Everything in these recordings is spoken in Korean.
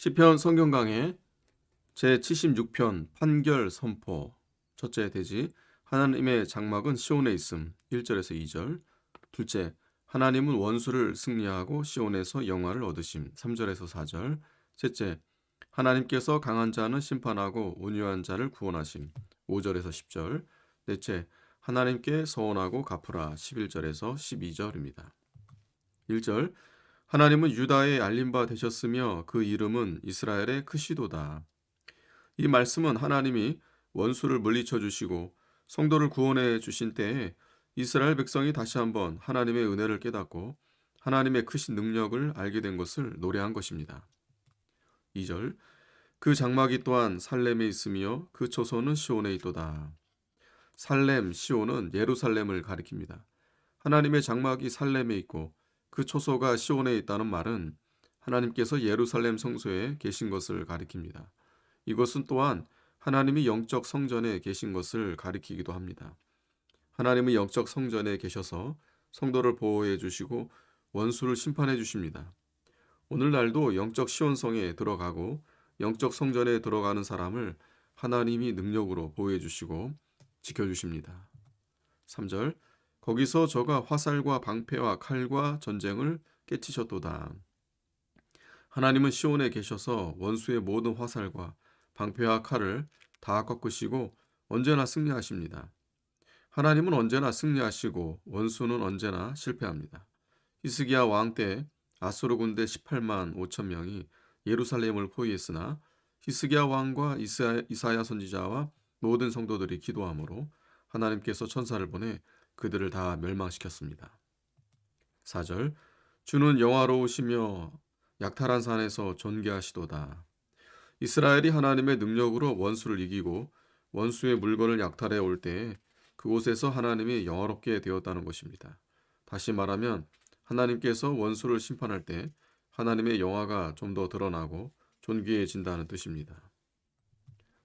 시편 성경 강해 제76편 판결 선포. 첫째 대지, 하나님의 장막은 시온에 있음. 1절에서 2절. 둘째, 하나님은 원수를 승리하고 시온에서 영화를 얻으심. 3절에서 4절. 셋째, 하나님께서 강한 자는 심판하고 온유한 자를 구원하심. 5절에서 10절. 넷째, 하나님께 서원하고 갚으라. 11절에서 12절입니다. 1절, 하나님은 유다의 알림바 되셨으며 그 이름은 이스라엘의 크시도다. 이 말씀은 하나님이 원수를 물리쳐 주시고 성도를 구원해 주신 때에 이스라엘 백성이 다시 한번 하나님의 은혜를 깨닫고 하나님의 크신 능력을 알게 된 것을 노래한 것입니다. 2절, 그 장막이 또한 살렘에 있으며 그 초소는 시온에 있도다. 살렘, 시온은 예루살렘을 가리킵니다. 하나님의 장막이 살렘에 있고 그 초소가 시온에 있다는 말은 하나님께서 예루살렘 성소에 계신 것을 가리킵니다. 이것은 또한 하나님이 영적 성전에 계신 것을 가리키기도 합니다. 하나님은 영적 성전에 계셔서 성도를 보호해 주시고 원수를 심판해 주십니다. 오늘날도 영적 시온성에 들어가고 영적 성전에 들어가는 사람을 하나님이 능력으로 보호해 주시고 지켜 주십니다. 3절, 거기서 저가 화살과 방패와 칼과 전쟁을 깨치셨도다. 하나님은 시온에 계셔서 원수의 모든 화살과 방패와 칼을 다 꺾으시고 언제나 승리하십니다. 하나님은 언제나 승리하시고 원수는 언제나 실패합니다. 히스기야 왕 때 아수르 군대 18만 5천 명이 예루살렘을 포위했으나 히스기야 왕과 이사야 선지자와 모든 성도들이 기도함으로 하나님께서 천사를 보내 그들을 다 멸망시켰습니다. 4절, 주는 영화로우시며 약탈한 산에서 존귀하시도다. 이스라엘이 하나님의 능력으로 원수를 이기고 원수의 물건을 약탈해 올 때에 그곳에서 하나님이 영화롭게 되었다는 것입니다. 다시 말하면 하나님께서 원수를 심판할 때 하나님의 영화가 좀 더 드러나고 존귀해진다는 뜻입니다.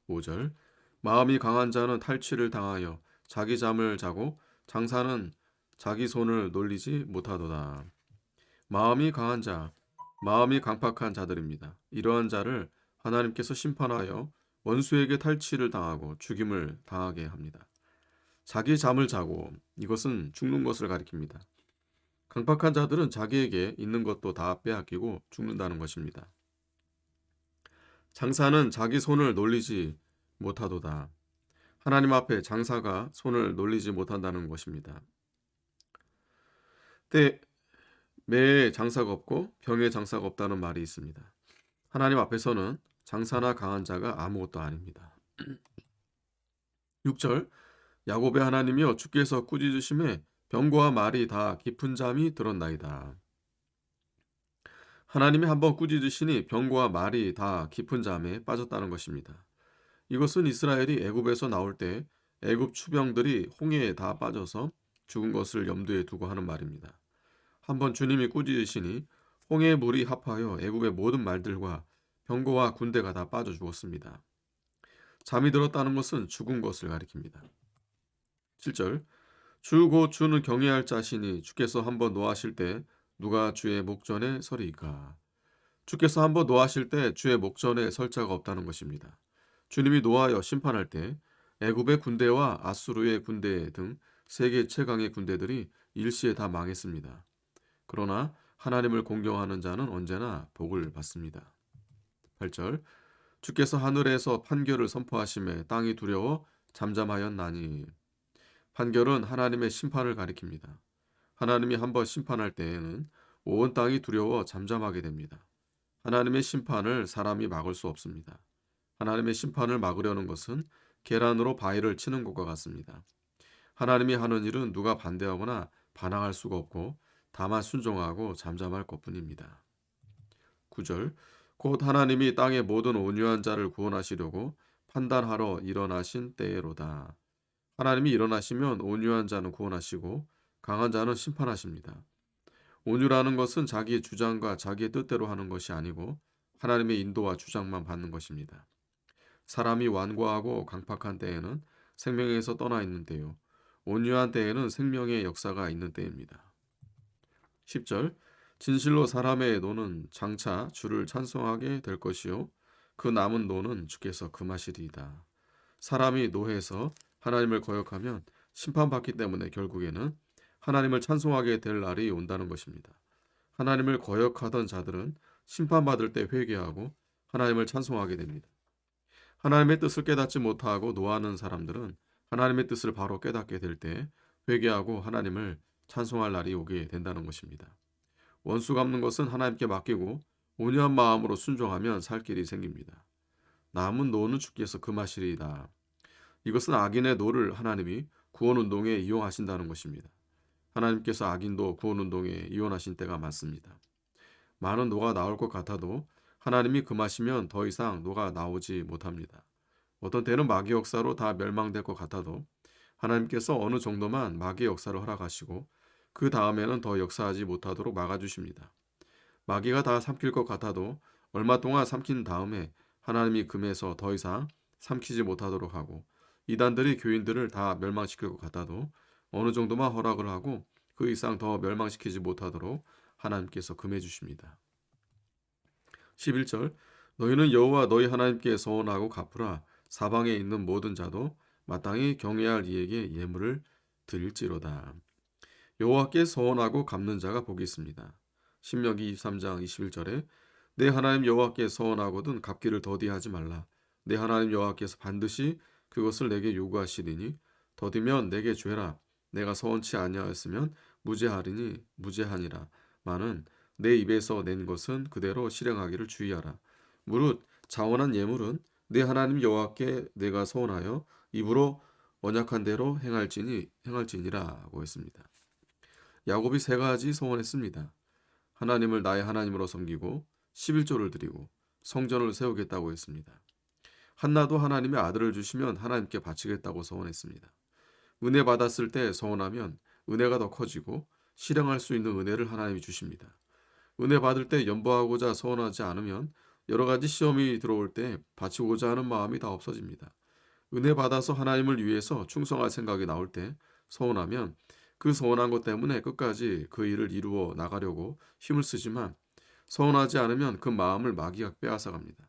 5절, 마음이 강한 자는 탈취를 당하여 자기 잠을 자고 장사는 자기 손을 놀리지 못하도다. 마음이 강한 자, 마음이 강팍한 자들입니다. 이러한 자를 하나님께서 심판하여 원수에게 탈취를 당하고 죽임을 당하게 합니다. 자기 잠을 자고, 이것은 죽는 것을 가리킵니다. 강팍한 자들은 자기에게 있는 것도 다 빼앗기고 죽는다는 것입니다. 장사는 자기 손을 놀리지 못하도다. 하나님 앞에 장사가 손을 놀리지 못한다는 것입니다. 때 매에 장사가 없고 병에 장사가 없다는 말이 있습니다. 하나님 앞에서는 장사나 강한 자가 아무것도 아닙니다. 6절, 야곱의 하나님이여 주께서 꾸짖으심에 병과 말이 다 깊은 잠이 들었나이다. 하나님이 한번 꾸짖으시니 병과 말이 다 깊은 잠에 빠졌다는 것입니다. 이것은 이스라엘이 애굽에서 나올 때 애굽 추병들이 홍해에 다 빠져서 죽은 것을 염두에 두고 하는 말입니다. 한번 주님이 꾸짖으시니 홍해의 물이 합하여 애굽의 모든 말들과 병거와 군대가 다 빠져 죽었습니다. 잠이 들었다는 것은 죽은 것을 가리킵니다. 7절, 주 곧 주는 경외할 자시니 주께서 한번 노하실 때 누가 주의 목전에 서리이까. 주께서 한번 노하실 때 주의 목전에 설 자가 없다는 것입니다. 주님이 노하여 심판할 때 애굽의 군대와 아수르의 군대 등 세계 최강의 군대들이 일시에 다 망했습니다. 그러나 하나님을 공경하는 자는 언제나 복을 받습니다. 8절, 주께서 하늘에서 판결을 선포하심에 땅이 두려워 잠잠하였나니. 판결은 하나님의 심판을 가리킵니다. 하나님이 한번 심판할 때에는 온 땅이 두려워 잠잠하게 됩니다. 하나님의 심판을 사람이 막을 수 없습니다. 하나님의 심판을 막으려는 것은 계란으로 바위를 치는 것과 같습니다. 하나님이 하는 일은 누가 반대하거나 반항할 수가 없고 다만 순종하고 잠잠할 것뿐입니다. 9절, 곧 하나님이 땅의 모든 온유한 자를 구원하시려고 판단하러 일어나신 때로다. 하나님이 일어나시면 온유한 자는 구원하시고 강한 자는 심판하십니다. 온유라는 것은 자기의 주장과 자기의 뜻대로 하는 것이 아니고 하나님의 인도와 주장만 받는 것입니다. 사람이 완고하고 강팍한 때에는 생명에서 떠나 있는 때요, 온유한 때에는 생명의 역사가 있는 때입니다. 10절, 진실로 사람의 노는 장차 주를 찬송하게 될 것이요 그 남은 노는 주께서 금하시리이다. 사람이 노해서 하나님을 거역하면 심판받기 때문에 결국에는 하나님을 찬송하게 될 날이 온다는 것입니다. 하나님을 거역하던 자들은 심판받을 때 회개하고 하나님을 찬송하게 됩니다. 하나님의 뜻을 깨닫지 못하고 노하는 사람들은 하나님의 뜻을 바로 깨닫게 될 때 회개하고 하나님을 찬송할 날이 오게 된다는 것입니다. 원수 갚는 것은 하나님께 맡기고 온유한 마음으로 순종하면 살 길이 생깁니다. 남은 노는 주께서 금하시리이다. 이것은 악인의 노를 하나님이 구원운동에 이용하신다는 것입니다. 하나님께서 악인도 구원운동에 이용하신 때가 많습니다. 많은 노가 나올 것 같아도 하나님이 금하시면 더 이상 노가 나오지 못합니다. 어떤 때는 마귀 역사로 다 멸망될 것 같아도 하나님께서 어느 정도만 마귀 역사를 허락하시고 그 다음에는 더 역사하지 못하도록 막아주십니다. 마귀가 다 삼킬 것 같아도 얼마 동안 삼킨 다음에 하나님이 금해서 더 이상 삼키지 못하도록 하고 이단들이 교인들을 다 멸망시킬 것 같아도 어느 정도만 허락을 하고 그 이상 더 멸망시키지 못하도록 하나님께서 금해 주십니다. 11절 너희는 여호와 너희 하나님께 서원하고 갚으라. 사방에 있는 모든 자도 마땅히 경외할 이에게 예물을 드릴지로다. 여호와께 서원하고 갚는 자가 복이 있습니다. 신명기 23장 21절에 내 하나님 여호와께 서원하거든 갚기를 더디하지 말라. 내 하나님 여호와께서 반드시 그것을 내게 요구하시리니 더디면 내게 죄라. 내가 서원치 아니하였으면 무죄하리니 무죄하니라. 마는 내 입에서 낸 것은 그대로 실행하기를 주의하라. 무릇 자원한 예물은 내 하나님 여호와께 내가 서원하여 입으로 언약한 대로 행할지니라고 했습니다. 야곱이 세 가지 서원했습니다. 하나님을 나의 하나님으로 섬기고 11조를 드리고 성전을 세우겠다고 했습니다. 한나도 하나님의 아들을 주시면 하나님께 바치겠다고 서원했습니다. 은혜 받았을 때 서원하면 은혜가 더 커지고 실행할 수 있는 은혜를 하나님이 주십니다. 은혜 받을 때 연보하고자 서원하지 않으면 여러 가지 시험이 들어올 때 바치고자 하는 마음이 다 없어집니다. 은혜 받아서 하나님을 위해서 충성할 생각이 나올 때 서원하면 그 서원한 것 때문에 끝까지 그 일을 이루어 나가려고 힘을 쓰지만 서원하지 않으면 그 마음을 마귀가 빼앗아갑니다.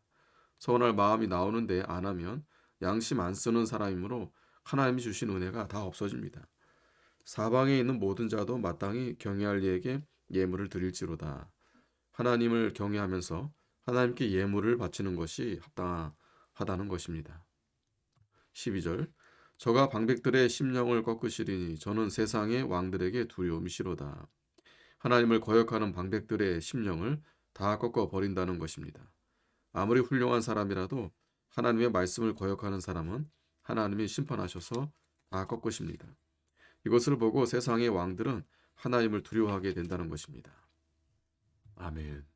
서원할 마음이 나오는데 안 하면 양심 안 쓰는 사람이므로 하나님이 주신 은혜가 다 없어집니다. 사방에 있는 모든 자도 마땅히 경외할 이에게 예물을 드릴지로다. 하나님을 경외하면서 하나님께 예물을 바치는 것이 합당하다는 것입니다. 12절 저가 방백들의 심령을 꺾으시리니 저는 세상의 왕들에게 두려움이시로다. 하나님을 거역하는 방백들의 심령을 다 꺾어 버린다는 것입니다. 아무리 훌륭한 사람이라도 하나님의 말씀을 거역하는 사람은 하나님이 심판하셔서 다 꺾으십니다. 이것을 보고 세상의 왕들은 하나님을 두려워하게 된다는 것입니다. 아멘.